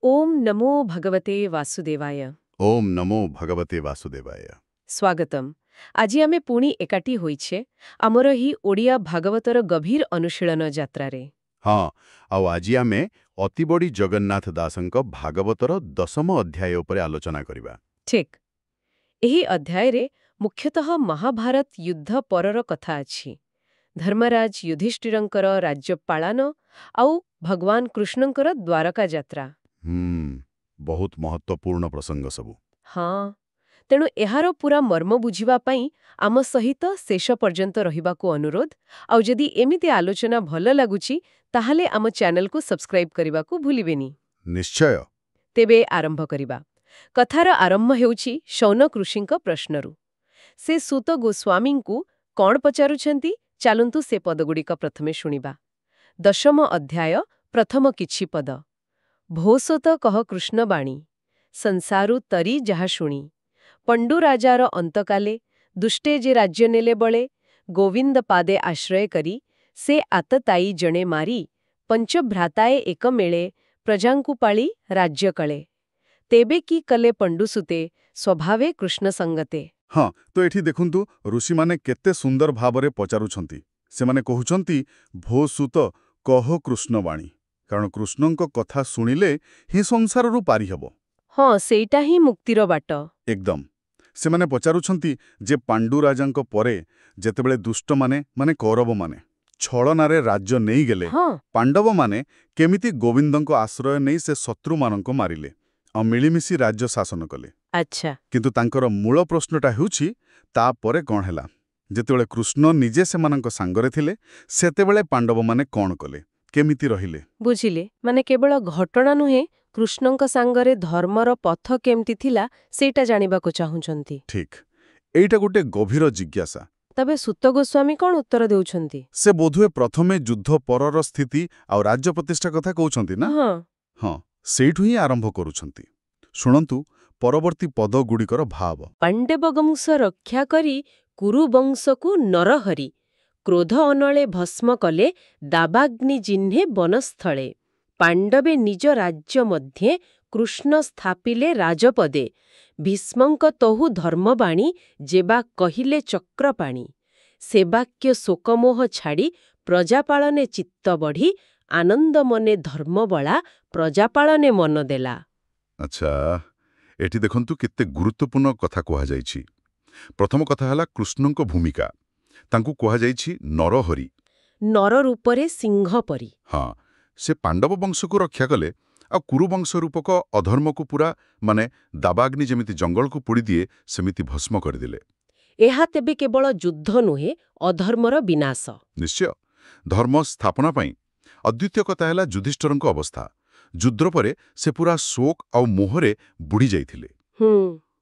ओम नमो भगवते वासुदेवाय। ओम नमो भगवते वासुदेवाय। ସ୍ୱାଗତମ୍। ଆଜି ଆମେ ପୁଣି ଏକାଠି ହୋଇଛେ ଆମର ଏହି ଓଡ଼ିଆ ଭାଗବତର ଗଭୀର ଅନୁଶୀଳନ ଯାତ୍ରାରେ। ହଁ, ଆଉ ଆଜି ଆମେ ଅତିବଡ଼ି ଜଗନ୍ନାଥ ଦାସଙ୍କ ଭାଗବତର 10ମ ଅଧ୍ୟାୟ ଉପରେ ଆଲୋଚନା କରିବା। ଠିକ୍। ଏହି ଅଧ୍ୟାୟରେ ମୁଖ୍ୟତଃ ମହାଭାରତ ଯୁଦ୍ଧ ପରର କଥା ଅଛି। ଧର୍ମରାଜ ଯୁଧିଷ୍ଠିରଙ୍କର ରାଜ୍ୟ ପାଳନ ଆଉ ଭଗବାନ କୃଷ୍ଣଙ୍କର ଦ୍ୱାରକା ଯାତ୍ରା। ବହୁତ ମହତ୍ୱପୂର୍ଣ୍ଣ ପ୍ରସଙ୍ଗ ସବୁ। ହଁ, ତେଣୁ ଏହାର ପୁରା ମର୍ମ ବୁଝିବା ପାଇଁ ଆମ ସହିତ ଶେଷ ପର୍ଯ୍ୟନ୍ତ ରହିବାକୁ ଅନୁରୋଧ। ଆଉ ଯଦି ଏମିତି ଆଲୋଚନା ଭଲ ଲାଗୁଛି ତାହେଲେ ଆମ ଚ୍ୟାନେଲକୁ ସବସ୍କ୍ରାଇବ୍ କରିବାକୁ ଭୁଲିବେନି। ନିଶ୍ଚୟ। ତେବେ ଆରମ୍ଭ କରିବା। କଥାର ଆରମ୍ଭ ହେଉଛି ଶୌନକ ଋଷିଙ୍କ ପ୍ରଶ୍ନରୁ। ସେ ସୂତ ଗୋସ୍ୱାମୀଙ୍କୁ କ'ଣ ପଚାରୁଛନ୍ତି, ଚାଲନ୍ତୁ ସେ ପଦଗୁଡ଼ିକ ପ୍ରଥମେ ଶୁଣିବା। 10ମ ଅଧ୍ୟାୟ, ପ୍ରଥମ କିଛି ପଦ। ଭୋଷତ କହ କୃଷ୍ଣବାଣୀ, ସଂସାରୁ ତରି ଯାହା ଶୁଣି। ପଣ୍ଡୁ ରାଜାର ଅନ୍ତକାଲେ, ଦୁଷ୍ଟେ ଯେ ରାଜ୍ୟ ନେଲେ ବଳେ, ଗୋବିନ୍ଦ ପାଦେ ଆଶ୍ରୟ କରି, ସେ ଆତତାଇ ଜଣେ ମାରି, ପଞ୍ଚଭ୍ରାତାଏ ଏକ ମେଳେ, ପ୍ରଜାଙ୍କୁ ପାଳି ରାଜ୍ୟ କଳେ। ତେବେ କି କଲେ ପଣ୍ଡୁସୁତେ, ସ୍ୱଭାବେ କୃଷ୍ଣ ସଙ୍ଗତେ। ହଁ, ତ ଏଠି ଦେଖନ୍ତୁ ଋଷିମାନେ କେତେ ସୁନ୍ଦର ଭାବରେ ପଚାରୁଛନ୍ତି। ସେମାନେ କହୁଛନ୍ତି ଭୋ ସୁତ କହ କୃଷ୍ଣବାଣୀ, କାରଣ କୃଷ୍ଣଙ୍କ କଥା ଶୁଣିଲେ ହିଁ ସଂସାରରୁ ପାରିହେବ। ହଁ, ସେଇଟା ହିଁ ମୁକ୍ତିର ବାଟ। ଏକଦମ। ସେମାନେ ପଚାରୁଛନ୍ତି ଯେ ପାଣ୍ଡୁ ରାଜାଙ୍କ ପରେ ଯେତେବେଳେ ଦୁଷ୍ଟମାନେ ମାନେ କୌରବମାନେ ଛଳନାରେ ରାଜ୍ୟ ନେଇଗଲେ, ହଁ, ପାଣ୍ଡବମାନେ କେମିତି ଗୋବିନ୍ଦଙ୍କ ଆଶ୍ରୟ ନେଇ ସେ ଶତ୍ରୁମାନଙ୍କୁ ମାରିଲେ ଆଉ ମିଳିମିଶି ରାଜ୍ୟ ଶାସନ କଲେ। ଆଚ୍ଛା। କିନ୍ତୁ ତାଙ୍କର ମୂଳ ପ୍ରଶ୍ନଟା ହେଉଛି ତାପରେ କ'ଣ ହେଲା? ଯେତେବେଳେ କୃଷ୍ଣ ନିଜେ ସେମାନଙ୍କ ସାଙ୍ଗରେ ଥିଲେ, ସେତେବେଳେ ପାଣ୍ଡବମାନେ କ'ଣ କଲେ, କେମିତି ରହିଲେ? ବୁଝିଲେ, ମାନେ କେବଳ ଘଟଣା ନୁହେଁ, କୃଷ୍ଣଙ୍କ ସାଙ୍ଗରେ ଧର୍ମର ପଥ କେମିତି ଥିଲା ସେଇଟା ଜାଣିବାକୁ ଚାହୁଁଛନ୍ତି। ଠିକ୍, ଏଇଟା ଗୋଟେ ଗଭୀର ଜିଜ୍ଞାସା। ତେବେ ସୂତ ଗୋସ୍ୱାମୀ କ'ଣ ଉତ୍ତର ଦେଉଛନ୍ତି? ସେ ବୋଧହୁଏ ପ୍ରଥମେ ଯୁଦ୍ଧ ପରର ସ୍ଥିତି ଆଉ ରାଜ୍ୟ ପ୍ରତିଷ୍ଠା କଥା କହୁଛନ୍ତି ନା? ହଁ। ହଁ, ସେଇଠୁ ହିଁ ଆରମ୍ଭ କରୁଛନ୍ତି। ଶୁଣନ୍ତୁ ପରବର୍ତ୍ତୀ ପଦଗୁଡ଼ିକର ଭାବ। ପାଣ୍ଡବ ବଂଶ ରକ୍ଷା କରି କୁରୁବଂଶକୁ ନରହରି, କ୍ରୋଧ ଅନଳେ ଭସ୍ମ କଲେ, ଦାବାଗ୍ନି ଜିହ୍ନେ ବନସ୍ଥଳେ। ପାଣ୍ଡବେ ନିଜ ରାଜ୍ୟ ମଧ୍ୟେ କୃଷ୍ଣ ସ୍ଥାପିଲେ ରାଜପଦେ, ଭୀଷ୍ମଙ୍କ ତହୁ ଧର୍ମବାଣୀ, ଯେବା କହିଲେ ଚକ୍ରପାଣି। ସେବାକ୍ୟ ଶୋକମୋହ ଛାଡ଼ି, ପ୍ରଜାପାଳନେ ଚିତ୍ତ ବଢ଼ି, ଆନନ୍ଦ ମନେ ଧର୍ମବଳା, ପ୍ରଜାପାଳନେ ମନ ଦେଲା। ଆଚ୍ଛା, ଏଠି ଦେଖନ୍ତୁ କେତେ ଗୁରୁତ୍ୱପୂର୍ଣ୍ଣ କଥା କୁହାଯାଇଛି। ପ୍ରଥମ କଥା ହେଲା କୃଷ୍ଣଙ୍କ ଭୂମିକା। ତାଙ୍କୁ କୁହାଯାଇଛି ନରହରି। ନର ରୂପରେ ସିଂହ ପରି। ହଁ, ସେ ପାଣ୍ଡବ ବଂଶକୁ ରକ୍ଷା କଲେ ଆଉ କୁରୁବଂଶ ରୂପକ ଅଧର୍ମକୁ ପୁରା ଦାବାଗ୍ନି ଯେମିତି ଜଙ୍ଗଲକୁ ପୋଡ଼ିଦିଏ ସେମିତି ଭସ୍ମ କରିଦେଲେ। ଏହା ତେବେ କେବଳ ଯୁଦ୍ଧ ନୁହେଁ, ଅଧର୍ମର ବିନାଶ। ନିଶ୍ଚୟ, ଧର୍ମ ସ୍ଥାପନା ପାଇଁ। ଅଦ୍ୱିତୀୟ କଥା ହେଲା ଯୁଧିଷ୍ଠିରଙ୍କ ଅବସ୍ଥା। ଯୁଦ୍ଧ ପରେ ସେ ପୁରା ଶୋକ ଆଉ ମୋହରେ ବୁଡ଼ି ଯାଇଥିଲେ।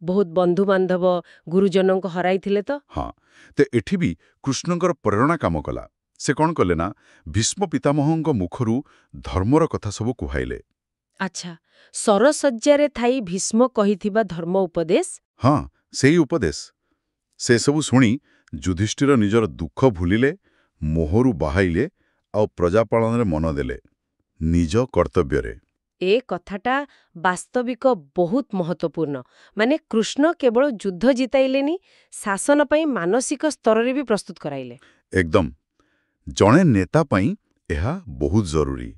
ବହୁତ ବନ୍ଧୁବାନ୍ଧବ, ଗୁରୁଜନଙ୍କୁ ହରାଇଥିଲେ ତ। ହଁ, ତ ଏଠି ବି କୃଷ୍ଣଙ୍କର ପ୍ରେରଣା କାମ କଲା। ସେ କ'ଣ କଲେ ନା, ଭୀଷ୍ମ ପିତାମହଙ୍କ ମୁଖରୁ ଧର୍ମର କଥା ସବୁ କୁହାଇଲେ। ଆଚ୍ଛା, ସରଶଯ୍ୟାରେ ଥାଇ ଭୀଷ୍ମ କହିଥିବା ଧର୍ମ ଉପଦେଶ। ହଁ, ସେଇ ଉପଦେଶ। ସେସବୁ ଶୁଣି ଯୁଧିଷ୍ଠିର ନିଜର ଦୁଃଖ ଭୁଲିଲେ, ମୋହରୁ ବାହାଇଲେ ଆଉ ପ୍ରଜାପାଳନରେ ମନ ଦେଲେ, ନିଜ କର୍ତ୍ତବ୍ୟରେ। ଏ କଥାଟା ବାସ୍ତବିକ ବହୁତ ମହତ୍ୱପୂର୍ଣ୍ଣ। ମାନେ କୃଷ୍ଣ କେବଳ ଯୁଦ୍ଧ ଜିତାଇଲେନି, ଶାସନ ପାଇଁ ମାନସିକ ସ୍ତରରେ ବି ପ୍ରସ୍ତୁତ କରାଇଲେ। ଏକଦମ। ଜଣେ ନେତା ପାଇଁ ଏହା ବହୁତ ଜରୁରୀ।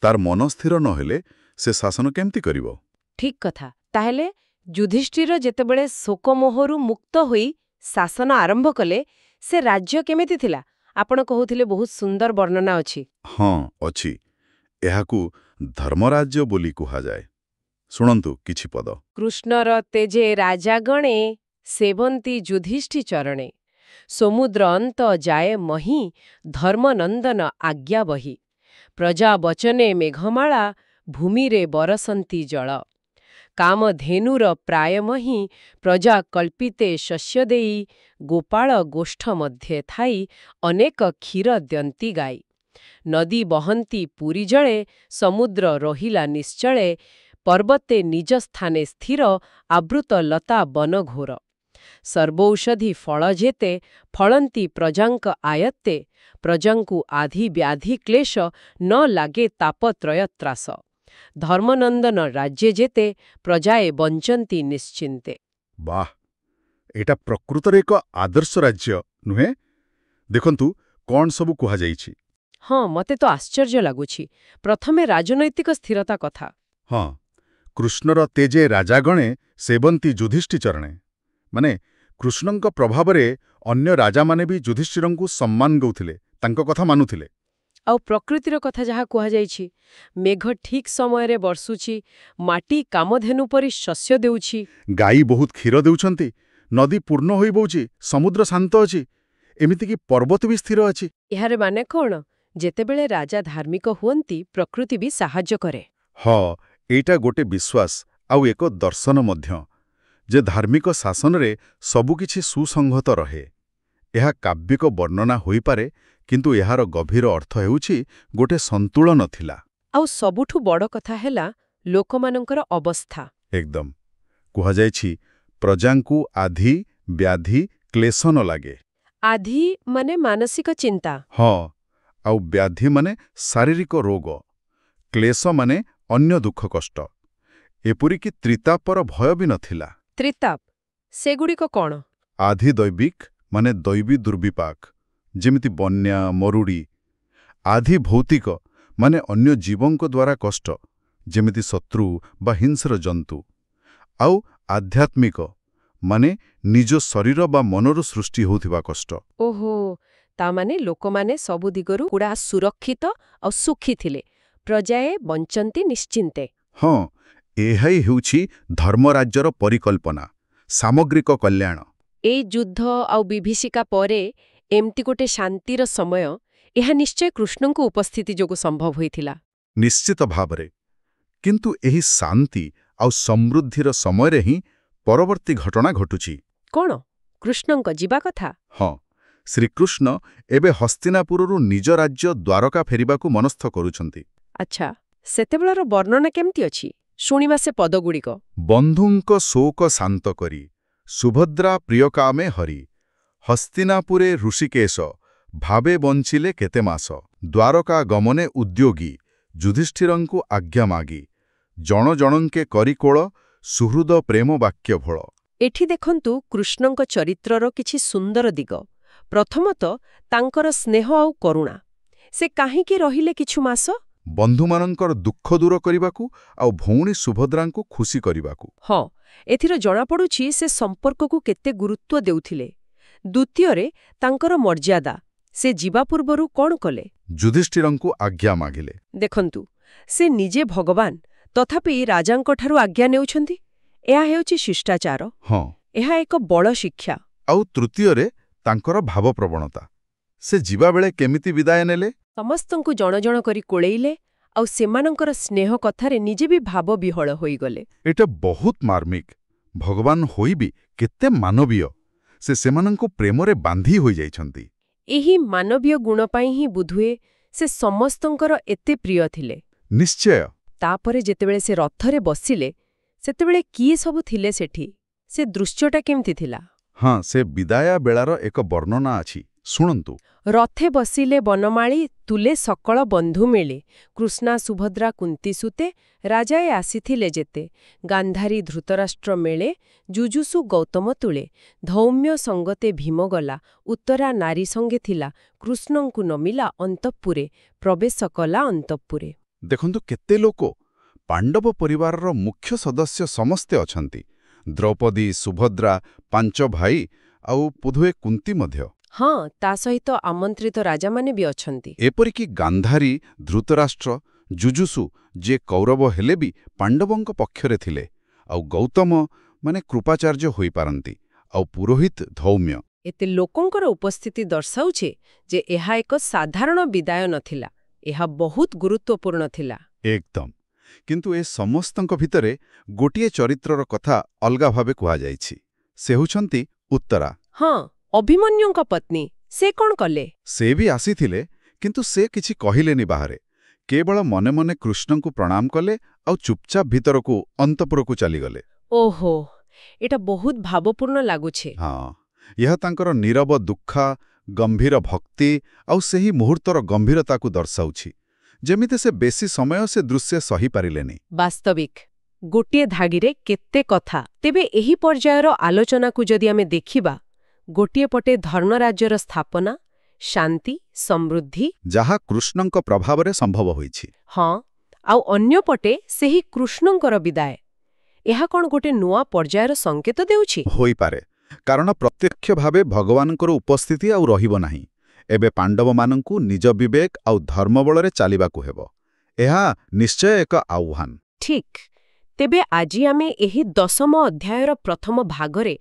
ତାର ମନ ସ୍ଥିର ନହେଲେ ସେ ଶାସନ କେମିତି କରିବ? ଠିକ୍ କଥା। ତାହେଲେ ଯୁଧିଷ୍ଠିର ଯେତେବେଳେ ଶୋକମୋହରୁ ମୁକ୍ତ ହୋଇ ଶାସନ ଆରମ୍ଭ କଲେ, ସେ ରାଜ୍ୟ କେମିତି ଥିଲା? ଆପଣ କହୁଥିଲେ ବହୁତ ସୁନ୍ଦର ବର୍ଣ୍ଣନା ଅଛି। ହଁ, ଅଛି। ଏହାକୁ ଧର୍ମରାଜ୍ୟ ବୋଲି କୁହାଯାଏ। ଶୁଣନ୍ତୁ କିଛି ପଦ। କୃଷ୍ଣର ତେଜେ ରାଜାଗଣେ, ସେବନ୍ତୀ ଯୁଧିଷ୍ଠି ଚରଣେ। ସମୁଦ୍ର ଅନ୍ତ ଯାଏ ମହି, ଧର୍ମନନ୍ଦନ ଆଜ୍ଞା ବହି। ପ୍ରଜା ବଚନେ ମେଘମାଳା, ଭୂମିରେ ବରସନ୍ତି ଜଳ। କାମଧେନୁର ପ୍ରାୟମହି, ପ୍ରଜା କଳ୍ପିତେ ଶସ୍ୟ ଦେଇ। ଗୋପାଳ ଗୋଷ୍ଠ ମଧ୍ୟେ ଥାଇ, ଅନେକ କ୍ଷୀର ଦ୍ୟନ୍ତି ଗାଇ। ନଦୀ ବହନ୍ତି ପୁରୀ ଜଳେ, ସମୁଦ୍ର ରହିଲା ନିଶ୍ଚଳେ। ପର୍ବତେ ନିଜ ସ୍ଥାନେ ସ୍ଥିର, ଆବୃତ ଲତା ବନ ଘୋର। ସର୍ବୌଷଧି ଫଳ ଯେତେ, ଫଳନ୍ତି ପ୍ରଜାଙ୍କ ଆୟତ୍ତେ। ପ୍ରଜାଙ୍କୁ ଆଧି ବ୍ୟାଧି କ୍ଲେଶ, ନ ଲାଗେ ତାପତ୍ରୟ ତ୍ରାସ। ଧର୍ମନନ୍ଦନ ରାଜ୍ୟ ଯେତେ ପ୍ରଜାଏ ବଞ୍ଚନ୍ତି ନିଶ୍ଚିନ୍ତେ। ବାଃ, ଏଇଟା ପ୍ରକୃତରେ ଏକ ଆଦର୍ଶ ରାଜ୍ୟ ନୁହେଁ? ଦେଖନ୍ତୁ କଣ ସବୁ କୁହାଯାଇଛି। ହଁ, ମତେ ତ ଆଶ୍ଚର୍ଯ୍ୟ ଲାଗୁଛି। ପ୍ରଥମେ ରାଜନୈତିକ ସ୍ଥିରତା କଥା। ହଁ, କୃଷ୍ଣର ତେଜେ ରାଜାଗଣେ ସେବନ୍ତି ଯୁଧିଷ୍ଠିଚରଣେ। ମାନେ କୃଷ୍ଣଙ୍କ ପ୍ରଭାବରେ ଅନ୍ୟ ରାଜାମାନେ ବି ଯୁଧିଷ୍ଠିରଙ୍କୁ ସମ୍ମାନ ଦେଉଥିଲେ, ତାଙ୍କ କଥା ମାନୁଥିଲେ। ଆଉ ପ୍ରକୃତିର କଥା ଯାହା କୁହାଯାଇଛି, ମେଘ ଠିକ୍ ସମୟରେ ବର୍ଷୁଛି, ମାଟି କାମଧେନୁ ପରି ଶସ୍ୟ ଦେଉଛି। ଗାଈ ବହୁତ କ୍ଷୀର ଦେଉଛନ୍ତି, ନଦୀ ପୂର୍ଣ୍ଣ ହୋଇବଉଛି, ସମୁଦ୍ର ଶାନ୍ତ ଅଛି, ଏମିତିକି ପର୍ବତ ବି ସ୍ଥିର ଅଛି। ଏହାର ମାନେ କ'ଣ? ଯେତେବେଳେ ରାଜା ଧାର୍ମିକ ହୁଅନ୍ତି, ପ୍ରକୃତି ବି ସାହାଯ୍ୟ କରେ। ହଁ, ଏଇଟା ଗୋଟେ ବିଶ୍ୱାସ ଆଉ ଏକ ଦର୍ଶନ ମଧ୍ୟ, ଯେ ଧାର୍ମିକ ଶାସନରେ ସବୁକିଛି ସୁସଂହତ ରହେ। ଏହା କାବ୍ୟିକ ବର୍ଣ୍ଣନା ହୋଇପାରେ, କିନ୍ତୁ ଏହାର ଗଭୀର ଅର୍ଥ ହେଉଛି ଗୋଟେ ସନ୍ତୁଳନ ଥିଲା। ଆଉ ସବୁଠୁ ବଡ଼ କଥା ହେଲା ଲୋକମାନଙ୍କର ଅବସ୍ଥା। ଏକଦମ। କୁହାଯାଇଛି ପ୍ରଜାଙ୍କୁ ଆଧି ବ୍ୟାଧି କ୍ଲେଶ ନ ଲାଗେ। ଆଧି ମାନେ ମାନସିକ ଚିନ୍ତା। ହଁ, ଆଉ ବ୍ୟାଧି ମାନେ ଶାରୀରିକ ରୋଗ, କ୍ଲେଶ ମାନେ ଅନ୍ୟ ଦୁଃଖ କଷ୍ଟ। ଏପରିକି ତ୍ରିତାପର ଭୟ ବି ନଥିଲା। ତ୍ରିତାପ ସେଗୁଡ଼ିକ କ'ଣ? ଆଧି ଦୈବିକ ମାନେ ଦୈବୀ ଦୁର୍ବିପାକ, ଯେମିତି ବନ୍ୟା ମରୁଡ଼ି। ଆଧି ଭୌତିକ ମାନେ ଅନ୍ୟ ଜୀବଙ୍କ ଦ୍ୱାରା କଷ୍ଟ, ଯେମିତି ଶତ୍ରୁ ବା ହିଂସ୍ର ଜନ୍ତୁ। ଆଉ ଆଧ୍ୟାତ୍ମିକ ମାନେ ନିଜ ଶରୀର ବା ମନରୁ ସୃଷ୍ଟି ହେଉଥିବା କଷ୍ଟ। ଓହୋ, ତାମାନେ ଲୋକମାନେ ସବୁ ଦିଗରୁ ପୁରା ସୁରକ୍ଷିତ ଆଉ ସୁଖୀ ଥିଲେ। ପ୍ରଜାଏ ବଞ୍ଚନ୍ତି ନିଶ୍ଚିନ୍ତେ। ହଁ, ଏହା ହିଁ ହେଉଛି ଧର୍ମରାଜ୍ୟର ପରିକଳ୍ପନା, ସାମଗ୍ରିକ କଲ୍ୟାଣ। ଏଇ ଯୁଦ୍ଧ ଆଉ ବିଭୀଷିକା ପରେ ଏମିତି ଗୋଟେ ଶାନ୍ତିର ସମୟ, ଏହା ନିଶ୍ଚୟ କୃଷ୍ଣଙ୍କ ଉପସ୍ଥିତି ଯୋଗୁଁ ସମ୍ଭବ ହୋଇଥିଲା। ନିଶ୍ଚିତ ଭାବରେ। କିନ୍ତୁ ଏହି ଶାନ୍ତି ଆଉ ସମୃଦ୍ଧିର ସମୟରେ ହିଁ ପରବର୍ତ୍ତୀ ଘଟଣା ଘଟୁଛି। କ'ଣ? କୃଷ୍ଣଙ୍କ ଯିବା କଥା? ହଁ, ଶ୍ରୀକୃଷ୍ଣ ଏବେ ହସ୍ତିନାପୁରରୁ ନିଜ ରାଜ୍ୟ ଦ୍ୱାରକା ଫେରିବାକୁ ମନସ୍ଥ କରୁଛନ୍ତି। ଆଚ୍ଛା, ସେତେବେଳର ବର୍ଣ୍ଣନା କେମିତି ଅଛି? ଶୁଣିବା ସେ ପଦଗୁଡ଼ିକ। ବନ୍ଧୁଙ୍କ ଶୋକ ଶାନ୍ତ କରି, ସୁଭଦ୍ରା ପ୍ରିୟକାମେ ହରି, ହସ୍ତିନାପୁରେ ଋଷିକେଶ, ଭାବେ ବଞ୍ଚିଲେ କେତେ ମାସ, ଦ୍ୱାରକା ଗମନେ ଉଦ୍ୟୋଗୀ, ଯୁଧିଷ୍ଠିରଙ୍କୁ ଆଜ୍ଞା ମାଗି, ଜଣ ଜଣଙ୍କେ କରିକୋଳ, ସୁହୃଦ ପ୍ରେମ ବାକ୍ୟ ଭୋଳ। ଏଠି ଦେଖନ୍ତୁ କୃଷ୍ଣଙ୍କ ଚରିତ୍ରର କିଛି ସୁନ୍ଦର ଦିଗ। ପ୍ରଥମତଃ ତାଙ୍କର ସ୍ନେହ ଆଉ କରୁଣା। ସେ କାହିଁକି ରହିଲେ କିଛି ମାସ? ବନ୍ଧୁମାନଙ୍କର ଦୁଃଖ ଦୂର କରିବାକୁ ଆଉ ଭଉଣୀ ସୁଭଦ୍ରାଙ୍କୁ ଖୁସି କରିବାକୁ। ହଁ, ଏଥିର ଜଣାପଡ଼ୁଛି ସେ ସମ୍ପର୍କକୁ କେତେ ଗୁରୁତ୍ୱ ଦେଉଥିଲେ। ଦ୍ୱିତୀୟରେ ତାଙ୍କର ମର୍ଯ୍ୟାଦା। ସେ ଯିବା ପୂର୍ବରୁ କ'ଣ କଲେ? ଯୁଧିଷ୍ଠିରଙ୍କୁ ଆଜ୍ଞା ମାଗିଲେ। ଦେଖନ୍ତୁ, ସେ ନିଜେ ଭଗବାନ, ତଥାପି ରାଜାଙ୍କଠାରୁ ଆଜ୍ଞା ନେଉଛନ୍ତି। ଏହା ହେଉଛି ଶିଷ୍ଟାଚାର। ହଁ, ଏହା ଏକ ବଡ଼ ଶିକ୍ଷା। ଆଉ ତୃତୀୟରେ ତାଙ୍କର ଭାବପ୍ରବଣତା। ସେ ଯିବାବେଳେ କେମିତି ବିଦାୟ ନେଲେ? ସମସ୍ତଙ୍କୁ ଜଣ ଜଣ କରି କୋଳେଇଲେ, ଆଉ ସେମାନଙ୍କର ସ୍ନେହ କଥାରେ ନିଜେ ବି ଭାବବିହ୍ୱଳ ହୋଇଗଲେ। ଏଇଟା ବହୁତ ମାର୍ମିକ। ଭଗବାନ ହୋଇ ବି କେତେ ମାନବୀୟ। ସେ ସେମାନଙ୍କୁ ପ୍ରେମରେ ବାନ୍ଧି ହୋଇଯାଇଛନ୍ତି। ଏହି ମାନବୀୟ ଗୁଣ ପାଇଁ ହିଁ ବୁଧୁଏ ସେ ସମସ୍ତଙ୍କର ଏତେ ପ୍ରିୟ ଥିଲେ। ନିଶ୍ଚୟ। ତାପରେ ଯେତେବେଳେ ସେ ରଥରେ ବସିଲେ, ସେତେବେଳେ କିଏ ସବୁ ଥିଲେ ସେଠି? ସେ ଦୃଶ୍ୟଟା କେମିତି ଥିଲା? ହଁ, ସେ ବିଦାୟ ବେଳାର ଏକ ବର୍ଣ୍ଣନା ଅଛି, ଶୁଣନ୍ତୁ। ରଥେ ବସିଲେ ବନମାଳୀ, ତୁଲେ ସକଳ ବନ୍ଧୁ ମିଳେ, କୃଷ୍ଣା ସୁଭଦ୍ରା କୁନ୍ତି ସୁତେ, ରାଜାଏ ଆସିଥିଲେ ଯେତେ, ଗାନ୍ଧାରୀ ଧୃତରାଷ୍ଟ୍ର ମେଳେ, ଯୁଜୁସୁ ଗୌତମ ତୁଳେ, ଧୌମ୍ୟ ସଙ୍ଗତେ ଭୀମ ଗଲା, ଉତ୍ତରା ନାରୀ ସଙ୍ଗେ ଥିଲା, କୃଷ୍ଣଙ୍କୁ ନମିଲା ଅନ୍ତଃପୁରେ, ପ୍ରବେଶ କଲା ଅନ୍ତଃପୁରେ। ଦେଖନ୍ତୁ କେତେ ଲୋକ! ପାଣ୍ଡବ ପରିବାରର ମୁଖ୍ୟ ସଦସ୍ୟ ସମସ୍ତେ ଅଛନ୍ତି। ଦ୍ରୌପଦୀ, ସୁଭଦ୍ରା, ପାଞ୍ଚ ଭାଇ ଆଉ ବୋଧହୁଏ କୁନ୍ତି ମଧ୍ୟ। ହଁ, ତା ସହିତ ଆମନ୍ତ୍ରିତ ରାଜାମାନେ ବି ଅଛନ୍ତି। ଏପରିକି ଗାନ୍ଧାରୀ, ଧୃତରାଷ୍ଟ୍ର, ଯୁଜୁସୁ, ଯିଏ କୌରବ ହେଲେ ବି ପାଣ୍ଡବଙ୍କ ପକ୍ଷରେ ଥିଲେ, ଆଉ ଗୌତମ ମାନେ କୃପାଚାର୍ଯ୍ୟ ହୋଇପାରନ୍ତି, ଆଉ ପୁରୋହିତ ଧୌମ୍ୟ। ଏତେ ଲୋକଙ୍କର ଉପସ୍ଥିତି ଦର୍ଶାଉଛି ଯେ ଏହା ଏକ ସାଧାରଣ ବିଦାୟ ନଥିଲା। ଏହା ବହୁତ ଗୁରୁତ୍ୱପୂର୍ଣ୍ଣ ଥିଲା। ଏକଦମ। କିନ୍ତୁ ଏ ସମସ୍ତଙ୍କ ଭିତରେ ଗୋଟିଏ ଚରିତ୍ରର କଥା ଅଲଗା ଭାବେ କୁହାଯାଇଛି। ସେ ହେଉଛନ୍ତି ଉତ୍ତରା। ହଁ, ଅଭିମନ୍ୟୁଙ୍କ ପତ୍ନୀ। ସେ କ'ଣ କଲେ? ସେ ବି ଆସିଥିଲେ, କିନ୍ତୁ ସେ କିଛି କହିଲେନି ବାହାରେ। କେବଳ ମନେ ମନେ କୃଷ୍ଣଙ୍କୁ ପ୍ରଣାମ କଲେ ଆଉ ଚୁପଚାପ ଭିତରକୁ ଅନ୍ତଃପୁରକୁ ଚାଲିଗଲେ। ଓହୋ, ଏଟା ବହୁତ ଭାବପୂର୍ଣ୍ଣ ଲାଗୁଛି। ହଁ, ଏହା ତାଙ୍କର ନୀରବ ଦୁଃଖ, ଗମ୍ଭୀର ଭକ୍ତି ଆଉ ସେହି ମୁହୂର୍ତ୍ତର ଗମ୍ଭୀରତାକୁ ଦର୍ଶାଉଛି, ଯେମିତି ସେ ବେଶୀ ସମୟ ସେ ଦୃଶ୍ୟ ସହିପାରିଲେନି। ବାସ୍ତବିକ ଗୋଟିଏ ଧାଗିରେ କେତେ କଥା। ତେବେ ଏହି ପର୍ଯ୍ୟାୟର ଆଲୋଚନାକୁ ଯଦି ଆମେ ଦେଖିବା, ଗୋଟିଏ ପଟେ ଧର୍ମରାଜ୍ୟର ସ୍ଥାପନା, ଶାନ୍ତି, ସମୃଦ୍ଧି, ଯାହା କୃଷ୍ଣଙ୍କ ପ୍ରଭାବରେ ସମ୍ଭବ ହୋଇଛି। ହଁ, ଆଉ ଅନ୍ୟପଟେ ସେହି କୃଷ୍ଣଙ୍କର ବିଦାୟ। ଏହା କ'ଣ ଗୋଟେ ନୂଆ ପର୍ଯ୍ୟାୟର ସଂକେତ ଦେଉଛି? ହୋଇପାରେ, କାରଣ ପ୍ରତ୍ୟକ୍ଷ ଭାବେ ଭଗବାନଙ୍କର ଉପସ୍ଥିତି ଆଉ ରହିବ ନାହିଁ। ଏବେ ପାଣ୍ଡବମାନଙ୍କୁ ନିଜ ବିବେକ ଆଉ ଧର୍ମବଳରେ ଚାଲିବାକୁ ହେବ। ଏହା ନିଶ୍ଚୟ ଏକ ଆହ୍ୱାନ। ଠିକ୍। ତେବେ ଆଜି ଆମେ ଏହି 10ମ ଅଧ୍ୟାୟର ପ୍ରଥମ ଭାଗରେ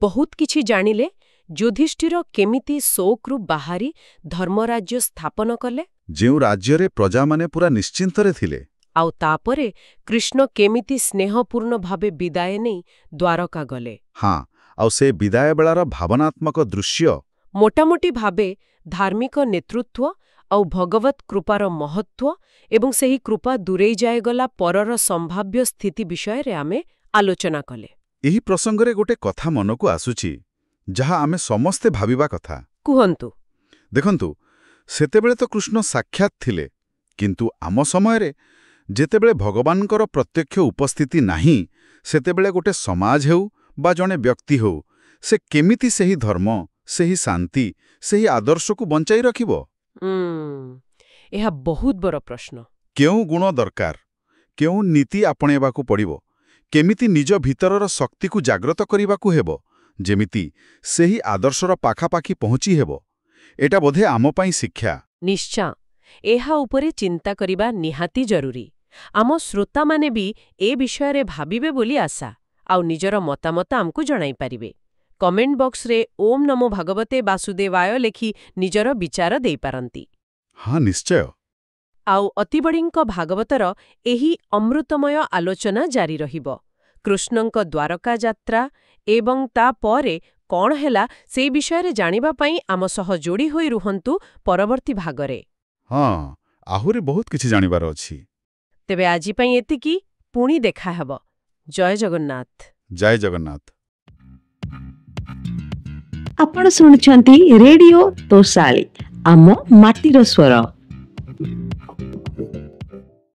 ବହୁତ କିଛି ଜାଣିଲେ। ଯୁଧିଷ୍ଠିର କେମିତି ଶୋକରୁ ବାହାରି ଧର୍ମରାଜ୍ୟ ସ୍ଥାପନ କଲେ, ଯେଉଁ ରାଜ୍ୟରେ ପ୍ରଜାମାନେ ପୁରା ନିଶ୍ଚିନ୍ତରେ ଥିଲେ, ଆଉ ତାପରେ କୃଷ୍ଣ କେମିତି ସ୍ନେହପୂର୍ଣ୍ଣ ଭାବେ ବିଦାୟ ନେଇ ଦ୍ୱାରକା ଗଲେ। ହଁ, ଆଉ ସେ ବିଦାୟ ବେଳାର ଭାବନାତ୍ମକ ଦୃଶ୍ୟ ମୋଟାମୋଟି ଭାବେ ଧାର୍ମିକ ନେତୃତ୍ୱ ଆଉ ଭଗବତ୍ କୃପାର ମହତ୍ୱ ଏବଂ ସେହି କୃପା ଦୂରେଇ ଯାଇଗଲା ପରର ସମ୍ଭାବ୍ୟ ସ୍ଥିତି ବିଷୟରେ ଆମେ ଆଲୋଚନା କଲେ। ଏହି ପ୍ରସଙ୍ଗରେ ଗୋଟେ କଥା ମନକୁ ଆସୁଛି, ଯାହା ଆମେ ସମସ୍ତେ ଭାବିବା କଥା। କୁହନ୍ତୁ। ଦେଖନ୍ତୁ, ସେତେବେଳେ ତ କୃଷ୍ଣ ସାକ୍ଷାତ ଥିଲେ, କିନ୍ତୁ ଆମ ସମୟରେ ଯେତେବେଳେ ଭଗବାନଙ୍କର ପ୍ରତ୍ୟକ୍ଷ ଉପସ୍ଥିତି ନାହିଁ, ସେତେବେଳେ ଗୋଟେ ସମାଜ ହେଉ ବା ଜଣେ ବ୍ୟକ୍ତି ହେଉ, ସେ କେମିତି ସେହି ଧର୍ମ, ସେହି ଶାନ୍ତି, ସେହି ଆଦର୍ଶକୁ ବଞ୍ଚାଇ ରଖିବ? ଏହା ବହୁତ ବଡ଼ ପ୍ରଶ୍ନ। କେଉଁ ଗୁଣ ଦରକାର, କେଉଁ ନୀତି ଆପଣେଇବାକୁ ପଡ଼ିବ, କେମିତି ନିଜ ଭିତରର ଶକ୍ତିକୁ ଜାଗ୍ରତ କରିବାକୁ ହେବ, ଯେମିତି ସେହି ଆଦର୍ଶର ପାଖାପାଖି ପହଞ୍ଚି ହେବ? ଏଟା ବୋଧେ ଆମ ପାଇଁ ଶିକ୍ଷା। ନିଶ୍ଚୟ, ଏହା ଉପରେ ଚିନ୍ତା କରିବା ନିହାତି ଜରୁରୀ। ଆମ ଶ୍ରୋତାମାନେ ବି ଏ ବିଷୟରେ ଭାବିବେ ବୋଲି ଆଶା, ଆଉ ନିଜର ମତାମତ ଆମକୁ ଜଣାଇପାରିବେ। କମେଣ୍ଟ ବକ୍ସରେ ଓମ୍ ନମୋ ଭଗବତେ ବାସୁଦେବାୟ ଲେଖି ନିଜର ବିଚାର ଦେଇପାରନ୍ତି। ହଁ, ନିଶ୍ଚୟ। ଆଉ ଅତିବଡୀଙ୍କ ଭାଗବତର ଏହି ଅମୃତମୟ ଆଲୋଚନା ଜାରି ରହିବ। କୃଷ୍ଣଙ୍କ ଦ୍ୱାରକା ଯାତ୍ରା ଏବଂ ତାପରେ କ'ଣ ହେଲା ସେ ବିଷୟରେ ଜାଣିବା ପାଇଁ ଆମ ସହ ଯୋଡ଼ି ହୋଇ ରୁହନ୍ତୁ ପରବର୍ତ୍ତୀ ଭାଗରେ। ହଁ, ଆହୁରି ବହୁତ କିଛି ଜାଣିବାର ଅଛି। ତେବେ ଆଜି ପାଇଁ ଏତିକି। ପୁଣି ଦେଖାହେବ। ଜୟ ଜଗନ୍ନାଥ। ଜୟ ଜଗନ୍ନାଥ। ଆପଣ ଶୁଣୁଛନ୍ତି ରେଡିଓ ତୋଷାଳୀ, ଆମ ମାଟିର ସ୍ୱର।